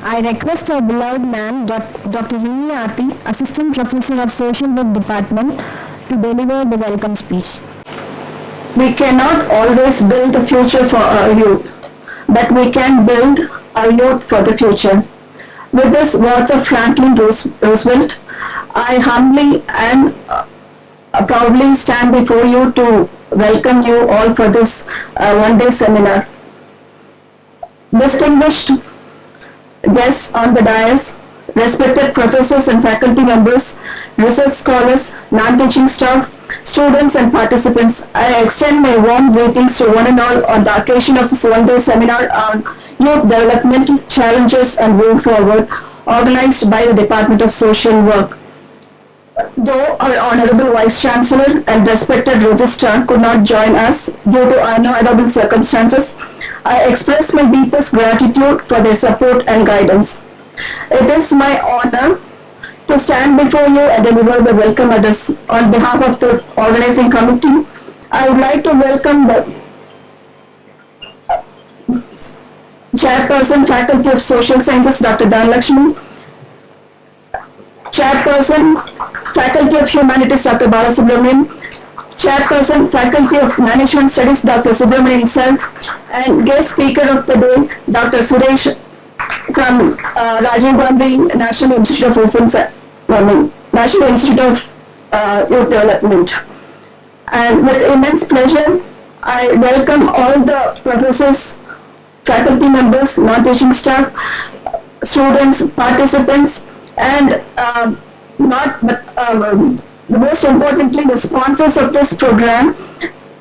I request our beloved man, Dr. Rini Aarti, Assistant Professor of Social Work Department, to deliver the welcome speech. We cannot always build the future for our youth, but we can build our youth for the future. With this words of Franklin Roosevelt, I humbly and proudly stand before you to welcome you all for this one-day seminar. Distinguished guests on the dais, respected professors and faculty members, research scholars, non-teaching staff, students and participants, I extend my warm greetings to one and all on the occasion of this one-day seminar on youth development, challenges and way forward, organized by the Department of Social Work. Though our Honorable Vice Chancellor and respected Registrar could not join us due to unavoidable circumstances, I express my deepest gratitude for their support and guidance. It is my honor to stand before you and deliver the welcome address on behalf of the organizing committee. I would like to welcome the Chairperson, Faculty of Social Sciences, Dr. Dhanlakshmi, Chairperson, Faculty of Humanities, Dr. Balasubramanian, Chairperson, Faculty of Management Studies, Dr. Subramanian sir, and guest speaker of the day, Dr. Suresh from Rajiv Gandhi National Institute of National Institute of Youth Development. And with immense pleasure, I welcome all the professors, faculty members, non-teaching staff, students, participants, and most importantly, the sponsors of this program,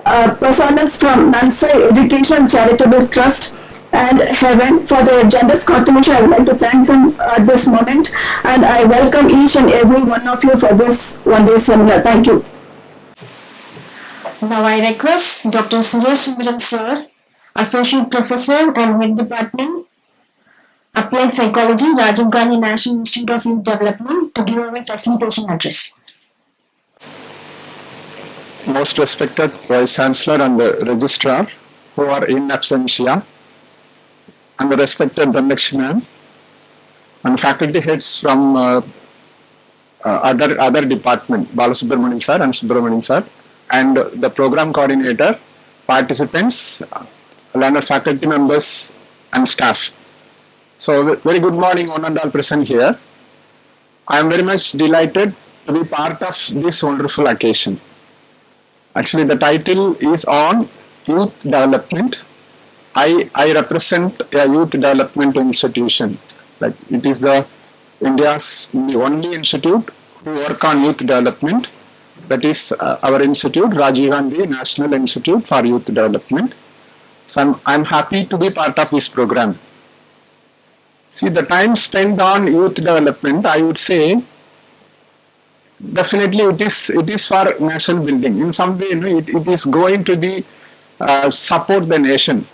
personals from Nansai Education Charitable Trust and Heaven for their generous contribution. I would like to thank them at this moment, and I welcome each and every one of you for this one-day seminar. Thank you. Now I request Dr. Suresh Subramanian sir, Associate Professor and Head Department, Applied Psychology, Rajiv Gandhi National Institute of Youth Development, to give a facilitation address. Most respected Vice Chancellor and the Registrar who are in absentia, and the respected Dhanlakshmi ma'am, and faculty heads from other department, Balasubramanian sir and Subramanian sir, and the program coordinator, participants, learner faculty members and staff. So very good morning one and all present here. I am very much delighted to be part of this wonderful occasion. Actually, the title is on youth development. I represent a youth development institution. Like it is the India's only institute to work on youth development. That is our institute, Rajiv Gandhi National Institute for Youth Development. So I'm happy to be part of this program. See, the time spent on youth development, I would say, definitely it is for national building. In some way, it is going to be support the nation.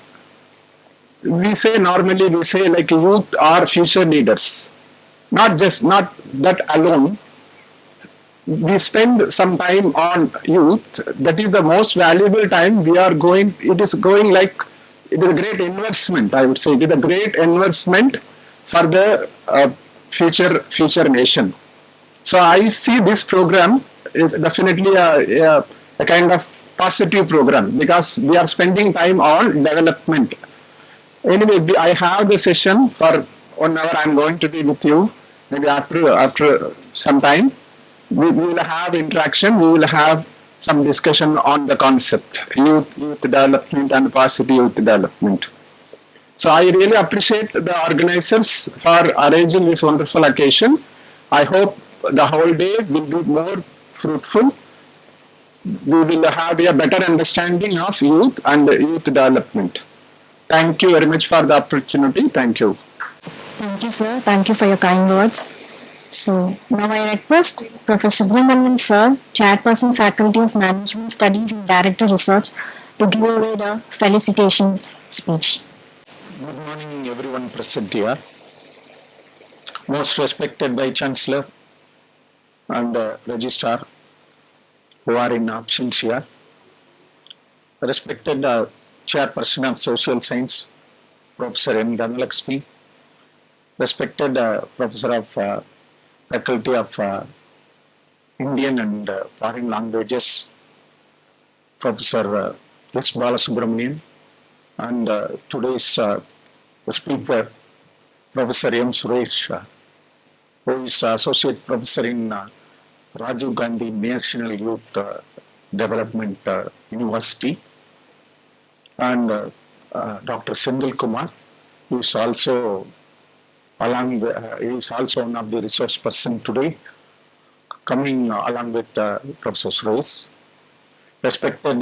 Normally we say like youth are future leaders. Not that alone. We spend some time on youth. That is the most valuable time we are going. It is going like it is a great investment. I would say it is a great investment for the future nation. So I see this program is definitely a kind of positive program because we are spending time on development. Anyway, I have the session for 1 hour. I'm going to be with you. Maybe after some time, we will have interaction. We will have some discussion on the concept youth development and positive youth development. So I really appreciate the organizers for arranging this wonderful occasion. I hope the whole day will be more fruitful. We will have a better understanding of youth and youth development. Thank you very much for the opportunity. Thank you. Thank you, sir. Thank you for your kind words. So now I request Professor Subramanian sir, Chairperson Faculty of Management Studies and Director Research, to give away the felicitation speech. Good morning everyone present here. Most respected Vice Chancellor and Registrar who are in absence here. Respected Chairperson of Social Science, Professor N. Dhanlakshmi, respected Professor of Faculty of Indian and Foreign Languages, Professor S. Balasubramanian, and today's speaker, Professor M. Suresh, who is Associate Professor in Rajiv Gandhi National Youth Development University, and Dr. Sendil Kumar, who is also is also one of the resource person today, coming along with Professor Suresh. Respected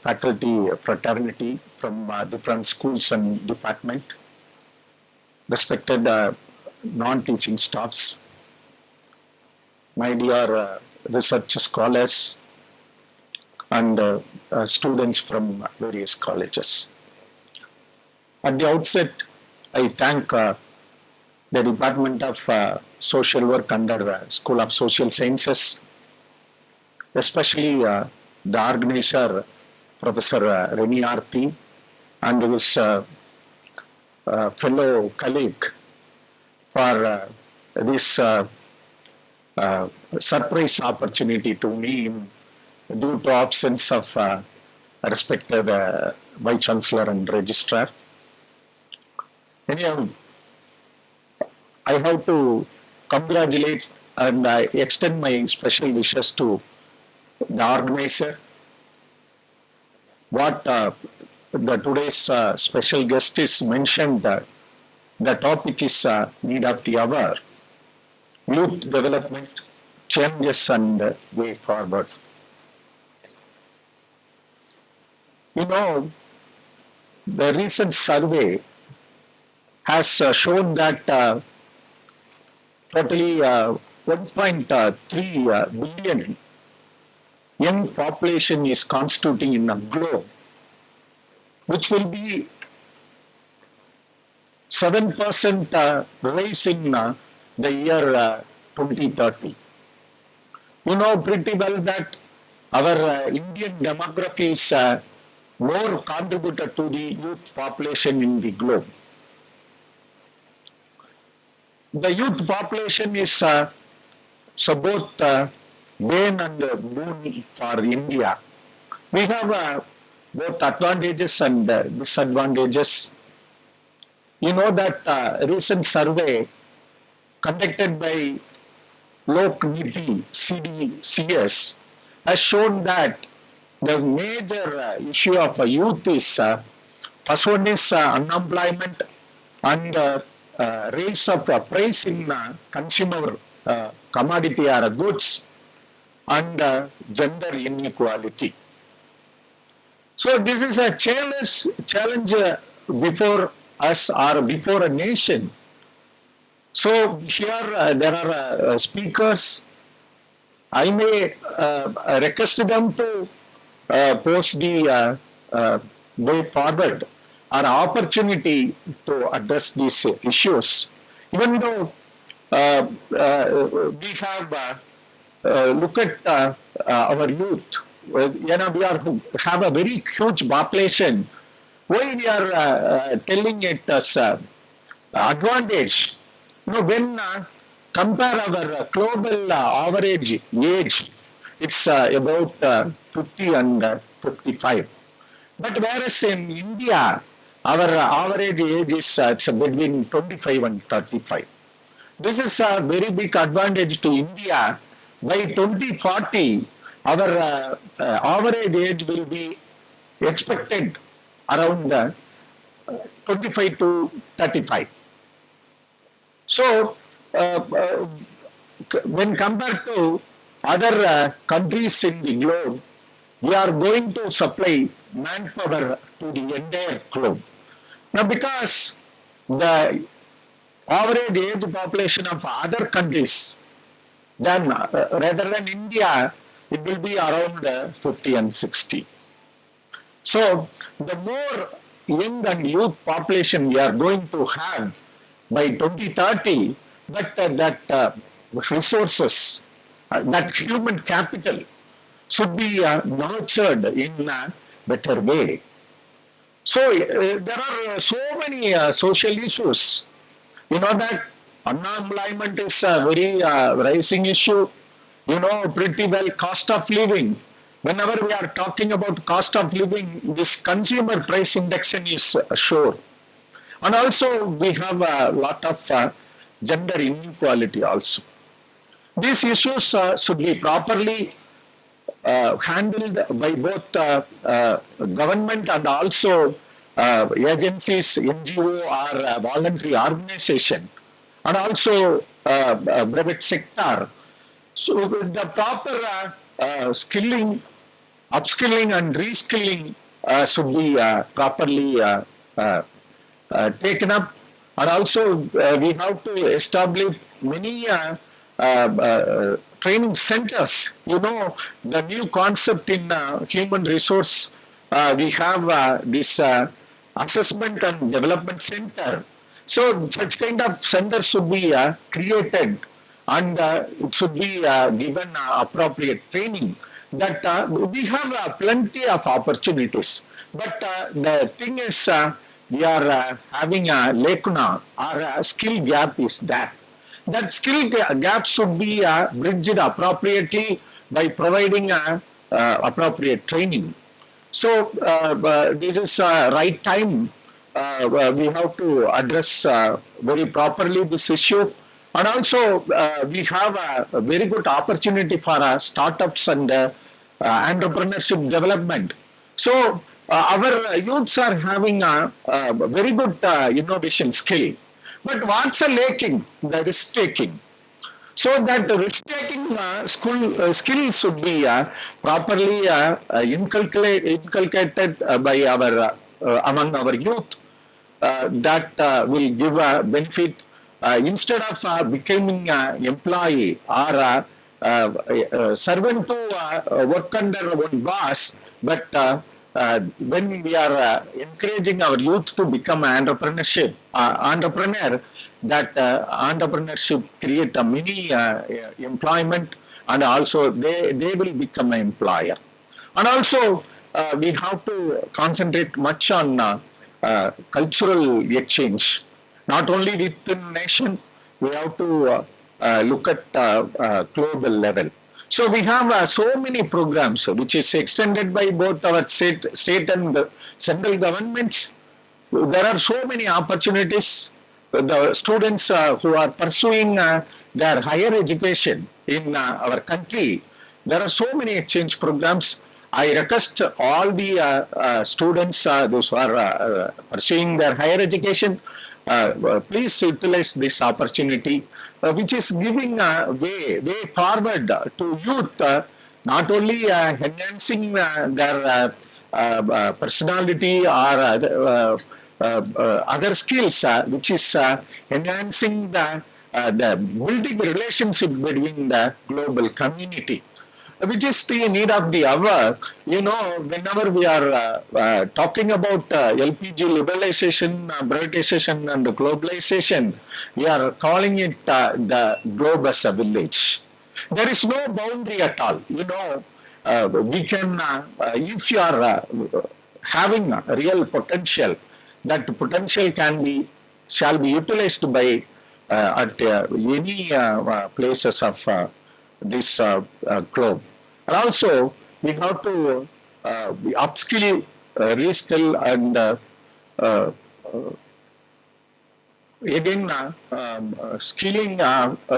faculty fraternity from different schools and department, respected non-teaching staffs, my dear research scholars, and students from various colleges. At the outset, I thank the Department of Social Work under School of Social Sciences, especially the organizer, Professor Reni Arti, and his fellow colleague for this surprise opportunity to me due to absence of respected Vice Chancellor and Registrar. Anyhow, I have to congratulate and extend my special wishes to the organizer. What the today's special guest is mentioned, the topic is need of the hour, youth development, challenges and way forward. You know, the recent survey has shown that totally 1.3 billion young population is constituting in a globe, which will be 7% rise in the year 2030. You know pretty well that our Indian demography is more contributed to the youth population in the globe. The youth population is so both gain and boon for India. We have both advantages and disadvantages. You know that recent survey conducted by Lok Niti CDCS has shown that the major issue of youth is first one is unemployment and rise of price in consumer commodity or goods and gender inequality. So this is a challenge before us or before a nation. So here there are speakers. I may request them to post the way forward or opportunity to address these issues. Even though we have look at our youth, we have a very huge population. Why we are telling it as advantage? You know, when compare our global average age, it's about 50 and 55. But whereas in India, our average age is it's between 25 and 35. This is a very big advantage to India. By 2040, our average age will be expected around 25 to 35. So, when compared to other countries in the globe, we are going to supply manpower to the entire globe. Now, because the average age population of other countries, then rather than India, it will be around 50 and 60. So, the more young and youth population we are going to have by 2030, but that resources, that human capital should be nurtured in a better way. So there are so many social issues You know that unemployment is a very rising issue. You know pretty well cost of living. Whenever we are talking about cost of living, this consumer price index is sure. And also we have a lot of gender inequality also. These issues should be properly handled by both government and also agencies, NGO or voluntary organization, and also private sector. So with the proper skilling, upskilling and reskilling should be properly uh, taken up, and also we have to establish many training centers. You know, the new concept in human resource, we have this assessment and development center. So such kind of centers should be created, and it should be given appropriate training. That we have plenty of opportunities, but the thing is, we are having a lacuna or a skill gap is there. That skill gap should be bridged appropriately by providing appropriate training. So this is right time. We have to address very properly this issue, and also we have a very good opportunity for startups and entrepreneurship development. So our youths are having a very good innovation skill, but what's a lacking? The risk taking. So that risk-taking skill should be properly inculcated by our among our youth. That will give a benefit instead of becoming an employee or servant to work under one boss, but when we are encouraging our youth to become an entrepreneur, that entrepreneurship create a mini employment, and also they will become an employer. And also we have to concentrate much on cultural exchange, not only within nation. We have to look at global level. So we have so many programs which is extended by both our state and central governments. There are so many opportunities. The students who are pursuing their higher education in our country, there are so many exchange programs. I request all the students, those who are pursuing their higher education, please utilize this opportunity, which is giving way forward to youth, not only enhancing their personality or other skills, which is enhancing the building relationship between the global community, which is the need of the hour. You know, whenever we are talking about LPG liberalization, privatization, and globalization, we are calling it the globe as a village. There is no boundary at all. You know, we can, if you are having a real potential, that potential shall be utilized by at any places of this globe. And also, we have to upskill, reskill, and again, skilling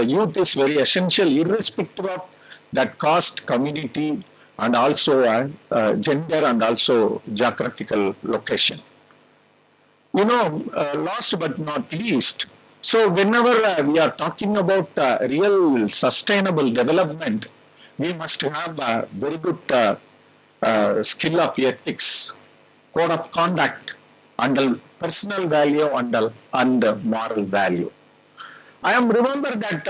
youth is very essential, irrespective of that caste, community, and also gender, and also geographical location. You know, last but not least, so whenever we are talking about real sustainable development, we must have a very good skill of ethics, code of conduct, and personal value and moral value. I am remember that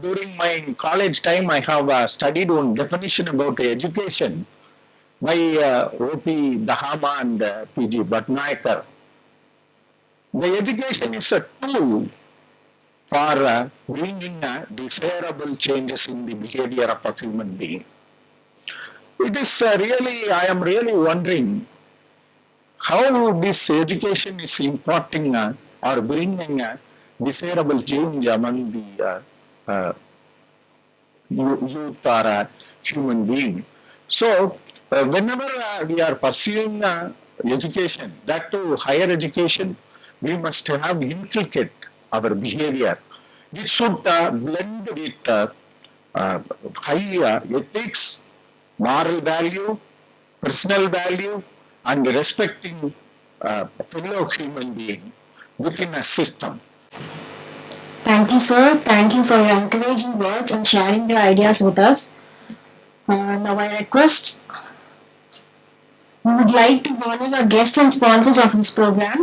during my college time, I have studied one definition about education by O.P. Dahama and P.G. Bhatnagar. The education is a tool for bringing desirable changes in the behavior of a human being. It is really, I am really wondering how this education is imparting or bringing desirable change among the youth or human being. So, whenever we are pursuing education, that to higher education, we must have inculcate our behavior. It should blend with high ethics, moral value, personal value, and respecting fellow human being within a system. Thank you, sir. Thank you for your encouraging words and sharing your ideas with us. Now I request we would like to honor our guests and sponsors of this program.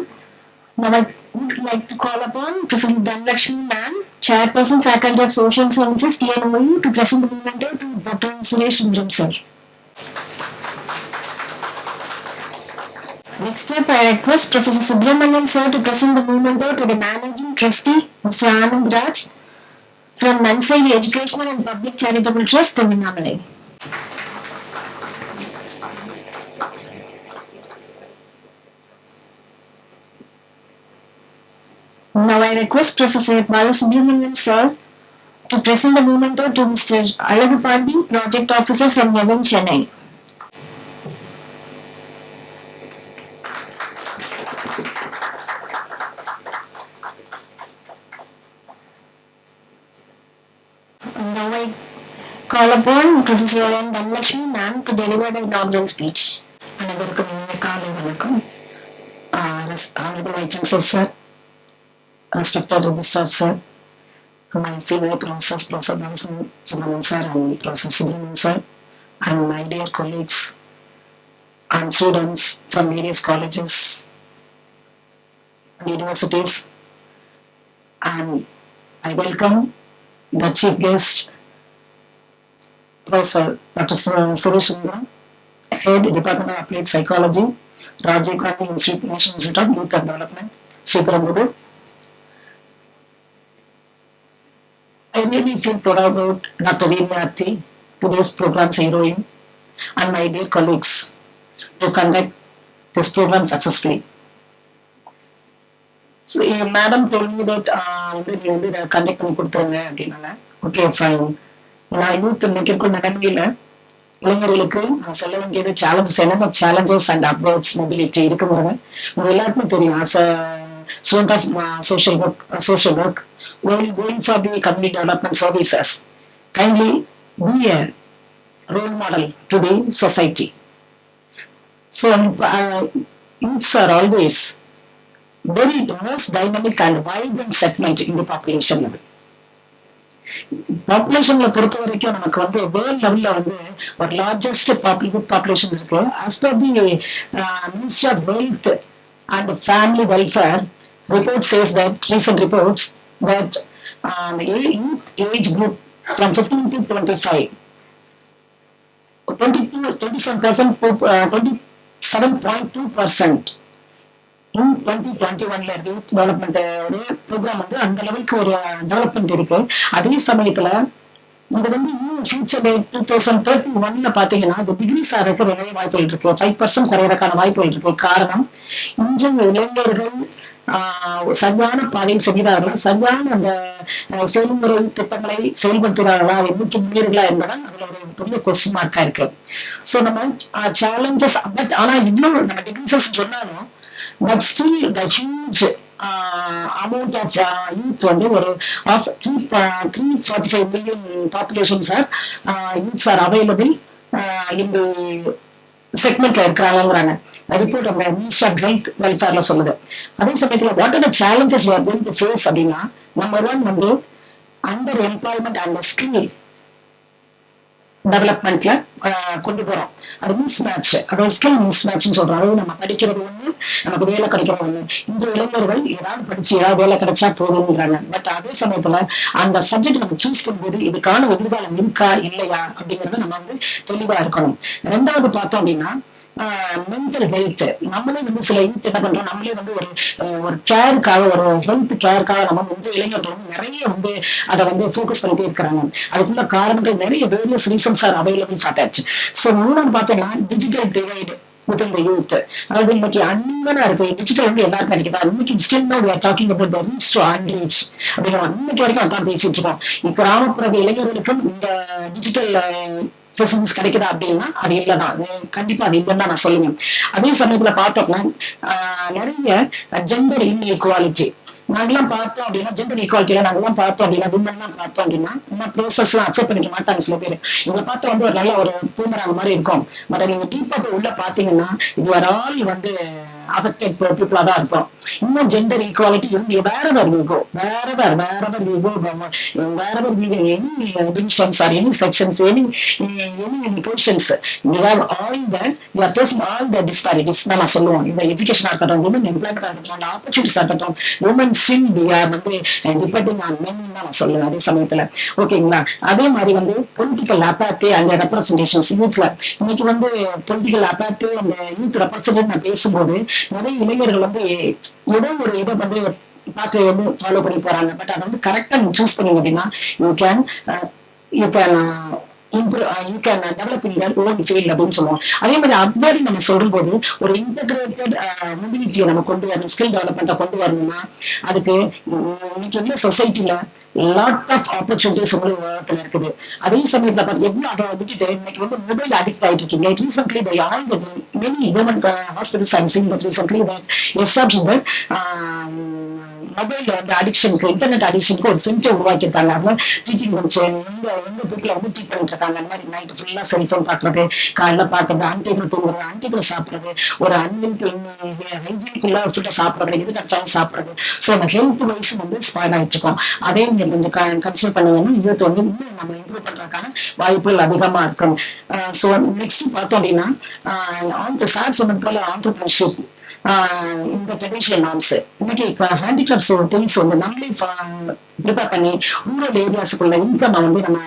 Now I would like to call upon Professor Dhanlakshmi Ma'am, Chairperson Faculty of Social Sciences, TNOU, to present the memento to Dr. Suresh Sundram, sir. Next up, I request Professor Subramanian, sir, to present the memento to the Managing Trustee, Mr. Anand Raj, from Mansai Educational and Public Charitable Trust, Tamil. Now I request Professor Balasubramanian, sir, to present the memento to Mr. Alagapandi, Project Officer from Heaven, Chennai. Now I call upon Professor N. Dhanlakshmi Ma'am to deliver the inaugural speech. அனைவருக்கும் இனிய காலை வணக்கம். Honorable Vice Chancellor, sir, respected Registrar, sir, my senior professors, Professor Balasubramanian, sir, and Professor Subramanian, sir, and my dear colleagues and students from various colleges and universities, and I welcome the chief guest, Professor Dr. Suresh Sundram, Head Department of Applied Psychology, Rajiv Gandhi National Institute of Youth and Development, Sriperambur. I really feel proud about Dr. Veermurthy, today's program's heroine, and my dear colleagues to conduct this program successfully. So, madam told me that conduct பண்ணி கொடுத்துருங்க அப்படின்னால okay fine. நான் youth நினைக்கிற நிலைமையில இளைஞர்களுக்கு நான் சொல்ல வேண்டியது சேலஞ்சஸ் என்னென்ன சேலஞ்சஸ் அண்ட் அப்ரோச் மொபிலிட்டி இருக்குங்கிறது உங்க எல்லாருக்குமே தெரியும். As a student of social work while going for the community development services, kindly be a role model to the society. So youths are always very most dynamic and vibrant segment in the population level. பாப்புலேஷன்ல பொறுத்த வரைக்கும் நமக்கு வந்து world லெவல்ல வந்து ஒரு largest population இருக்கு. As per the ministry of wealth and family welfare report says that recent reports that youth age group from 15 to 25 27.2% in 2021 youth development programme வந்து அந்த லெவலுக்கு ஒரு டெவலப்மெண்ட் இருக்கு. அதே சமயத்துல இது வந்து இன்னும் ஃபியூச்சர் 2031 பாத்தீங்கன்னா இந்த டிகிரிஸ் ஆகிறதுக்கு நிறைய வாய்ப்புகள் இருக்கு. 5% குறையறதுக்கான வாய்ப்புகள் இருக்கு. காரணம் இன்று இளைஞர்கள் சரியான பாதையில் செல்கிறார்களா, சரியான அந்த செயல்முறை திட்டங்களை செயல்படுத்துகிறார்களா, எண்ணிக்கை முன்னேறுகளா என்பதான் அதுல ஒரு பெரிய கொஸ்டின் மார்க்கா இருக்கு. ஸோ நம்ம சேலஞ்சஸ் பட் ஆனா இவ்வளவு நம்ம டிகிரிசஸ் சொன்னாலும் but still the huge amount of youth வந்து ஒரு of 345 million populations are youths are available in the segmentல இருக்கிறாங்கிறாங்க ரிப்போர்ட் அவங்க மினிஸ்டர் ஆஃப் ஹெல்த் வெல்ஃபேர்ல சொல்லுது. அதே சமயத்துல what are the challenges we are going to face அப்படின்னா நம்பர் 1 வந்து அண்டர் எம்ப்ளாய்மெண்ட் அண்ட் ஸ்கில் டெவலப்மெண்ட்ல கொண்டு போறோம். அது மிஸ் மேட்ச், அதாவது ஸ்கில் மிஸ் மேட்ச்னு சொல்றோம். அதாவது நம்ம படிக்கிறது ஒண்ணு, நமக்கு வேலை கிடைக்கிறது ஒண்ணு. இந்த இளைஞர்கள் ஏதாவது படிச்சு ஏதாவது வேலை கிடைச்சா போதுங்கிறாங்க. பட் அதே சமயத்துல அந்த சப்ஜெக்ட் நம்ம சூஸ் பண்ணும்போது இதுக்கான எதிர்காலம் இருக்கா இல்லையா அப்படிங்கறத நம்ம வந்து தெளிவா இருக்கணும். ரெண்டாவது பார்த்தோம் அப்படின்னா மென்டல் ஹெல்த். நம்மளே வந்து சில யூத் என்ன பண்றோம், நம்மளே வந்து ஒரு கேருக்காக, ஒரு ஹெல்த் கேருக்காக நம்ம வந்து இளைஞர்களும் நிறைய வந்து அதை வந்து ஃபோக்கஸ் பண்ணிட்டே இருக்கிறாங்க. அதுக்குள்ள காரணங்கள் நிறைய various reasons are available for that. So மூணாவது பார்த்தோம்னா digital divide. within the youth. அதாவது இன்னைக்கு அன்மனா இருக்கு டிஜிட்டல் வந்து எல்லாருக்கும் கிடைக்குதா இன்னைக்கு still no we are talking about the reach to unreach அப்படிங்கிற இன்னைக்கு வரைக்கும் அதான் பேசிட்டு இருக்கோம். கிராமப்புற இளைஞர்களுக்கும் இந்த டிஜிட்டல் ஃபெசிலிட்டிஸ் கிடைக்குதா அப்படின்னா அது இல்லைதான், கண்டிப்பா அது இல்லைன்னு நான் சொல்லுவேன். அதே சமயத்துல பார்த்தோம்னா நிறைய ஜெண்டர் இன்இக்வாலிட்டி நாங்கெல்லாம் பார்த்தோம் அப்படின்னா ஜெண்டர் ஈக்குவாலிட்டியில நாங்கெல்லாம் பார்த்தோம் அப்படின்னா விமன்லாம் பார்த்தோம் அப்படின்னா நம்ம ப்ரோசஸ் எல்லாம் அக்செப்ட் பண்ணிக்க மாட்டாங்க சில பேர். இவங்க பார்த்தா வந்து ஒரு நல்ல ஒரு பூமராங்க மாதிரி இருக்கும். பட் நீங்க டீப்பா போய் உள்ள பாத்தீங்கன்னா இது ஒரு ஆள் வந்து அஃபெக்டட் பீப்புளா தான் இருப்போம். இன்னும் ஜெண்டர் ஈக்குவாலிட்டி இருந்து வேறவர் விகோ any divisions or any sections, any portions, we have all that, we are facing all the disparities தான் நான் சொல்லுவோம். இந்த எஜுகேஷனா இருக்கட்டும், women employment இருக்கட்டும், ஆப்பர்ச்சுனிட்டிஸா இருக்கட்டும், women still we are வந்து depending on men தான் நான் சொல்லுவேன் அதே சமயத்துல. ஓகேங்களா? அதே மாதிரி வந்து பொலிட்டிக்கல் அப்பாத்தி அண்ட் ரெப்ரஸன்டேஷன்ஸ் யூத்ல இன்னைக்கு வந்து பொலிட்டிக்கல் அப்பாத்தி அந்த யூத் ரெப்ரஸன்டேஷன் நான் பேசும்போது நிறைய இளைஞர்கள் வந்து ஏதோ ஒரு இதை வந்து பார்த்து வந்து ஃபாலோ பண்ணி போறாங்க. பட் அதை வந்து கரெக்டா நீங்க சூஸ் பண்ணீங்க அப்படின்னா you can develop in that own field அப்படின்னு சொல்லுவோம். அதே மாதிரி அப்வர்டு நம்ம சொல்லும் போது ஒரு இன்டகிரேட்டட் மொபிலிட்டியை நம்ம கொண்டு வரணும், ஸ்கில் டெவலப்மெண்ட்டை கொண்டு வரணும்னா அதுக்கு இன்னைக்கு உள்ள சொசைட்டில லாட் ஆஃப் ஆப்பர்ச்சுனிட்டிஸ் உங்களுக்கு உலகத்துல இருக்குது. அதே சமயத்துல பார்த்து எவ்வளவு அதை விட்டுட்டு இன்னைக்கு வந்து மொபைல் அடிக்ட் ஆயிட்டு இருக்கீங்க. Recently by all the many government hospitals I'm seeing that recently that established that mobile வந்து அடிக்ஷனுக்கு இன்டர்நெட் அடிக்ஷனுக்கு ஒரு சென்டர் உருவாக்கியிருக்காங்க. அது மாதிரி ட்ரீட்டிங் கொஞ்சம் எங்க வீட்டுல வந்து ட்ரீட் பண்ணிட்டு இருக்காங்க. அந்த மாதிரி நைட்டு ஃபுல்லா செல்போன் பாக்குறது, காலைல பாக்குறது, அன்டைபிள் தூங்குறது, அன்டைபிள் சாப்பிடுறது, ஒரு ஹைஜீனிக்குள்ள ஃபுட்டை சாப்பிடுறது, எது கிடைச்சாலும் சாப்பிடுறது. ஸோ அந்த ஹெல்த் வைஸ் வந்து ஸ்பாயில் ஆயிட்டு இருக்கோம். அதே நீங்க கொஞ்சம் கன்சிடர் பண்ணீங்கன்னா யூத் வந்து இன்னும் நம்ம இம்ப்ரூவ் பண்றதுக்கான வாய்ப்புகள் அதிகமா இருக்கும். ஸோ நெக்ஸ்ட் பார்த்தோம் அப்படின்னா சார் சொன்னது போல ஆண்டர்பிரினர்ஷிப் இந்த ட்ரெடிஷனல் நார்ம்ஸ் இன்னைக்கு இப்போ ஹேண்டிகிராஃப்ட்ஸ் திங்ஸ் வந்து நம்மளே ப்ரிப்பேர் பண்ணி ரூரல் ஏரியாஸுக்குள்ள இன்கம் வந்து நம்ம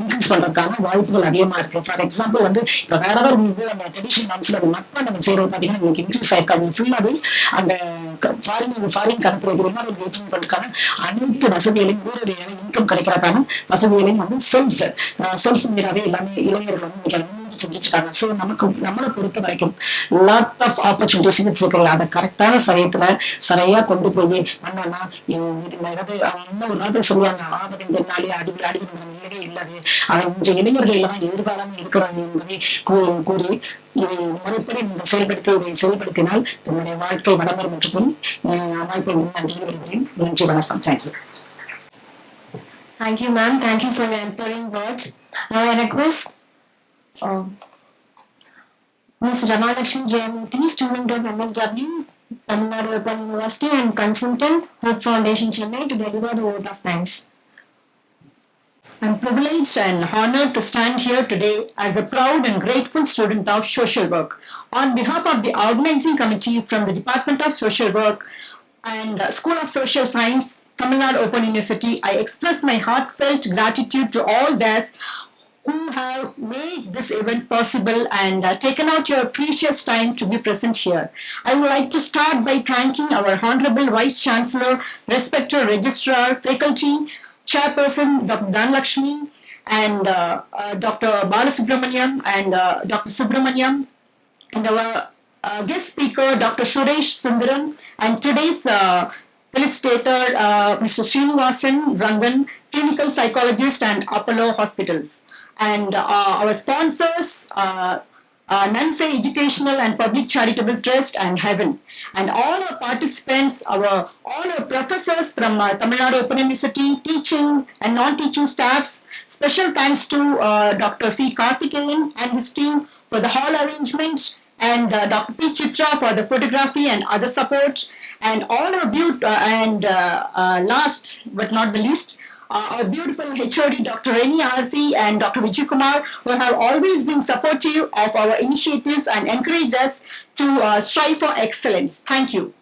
இன்க்ரீஸ் பண்றதுக்கான வாய்ப்புகள் அதிகமா இருக்கு. ஃபார் எக்ஸாம்பிள் வந்து இப்போ வேற அந்த ட்ரெடிஷனல் நார்ம்ஸ்ல அந்த மட்பாண்டம் செய்யறது பாத்தீங்கன்னா உங்களுக்கு இன்க்ரீஸ் ஆயிருக்காங்க. ஃபுல்லாவே அந்த ஃபாரின் கணக்கு ஏற்றிங் பண்றதுக்கான அனைத்து வசதிகளையும் ரூரல் இன்கம் கிடைக்கிறதுக்கான வசதிகளையும் வந்து செல்ஃப் மீதாவே எல்லாமே இளைஞர்கள் வந்து செஞ்சுட்டு இருக்காங்க. ஸோ நம்மளை பொறுத்த வரைக்கும் லாட் ஆஃப் ஆப்பர்ச்சுனிட்டிஸ் இருக்கு. அதை கரெக்டான சமயத்துல சரியா கொண்டு போய் பண்ணோம்னா இன்னும் ஒரு நாள் சொல்லுவாங்க ஆபத்தின் தென்னாலே அடிபடி இல்லவே இல்லாது. அதை கொஞ்சம் இளைஞர்கள் தான் எதிர்காலம் இருக்கிறாங்க என்பதை கூறி முறைப்படி நீங்கள் செயல்படுத்தினால் தன்னுடைய வாழ்க்கை வளமரும் மற்றும் வாய்ப்பை நன்றி வருகிறேன். நன்றி, வணக்கம். Thank you. Thank you, ma'am. Thank you for your inspiring words. Now I request Ms. Ramalakshmi Jayamurthy, student of MSW, Tamil Nadu Open University and consultant, Hope Foundation, Chennai, to deliver the vote of thanks. I'm privileged and honored to stand here today as a proud and grateful student of social work. On behalf of the organizing committee from the Department of Social Work and School of Social Science, Tamil Nadu Open University, I express my heartfelt gratitude to all those who have made this event possible and taken out your precious time to be present here. I would like to start by thanking our Honorable Vice Chancellor, respected Registrar, Faculty, Chairperson Dr. Dhanlakshmi and Dr. Balasubramaniam and Dr. Subramaniam, and our guest speaker Dr. Suresh Sundaram, and today's felicitator Mr. Srinivasan Rangan, clinical psychologist and Apollo Hospitals, and our sponsors Nansei Educational and Public Charitable Trust and Heaven, and all our participants, all our professors from Tamil Nadu Open University, teaching and non-teaching staffs. Special thanks to Dr. C. Karthikeyan and his team for the hall arrangement, and Dr. P. Chitra for the photography and other support, and all our last but not the least, our beautiful HOD Dr. Reni Aarthi and Dr. Vijay Kumar, who have always been supportive of our initiatives and encouraged us to strive for excellence. Thank you.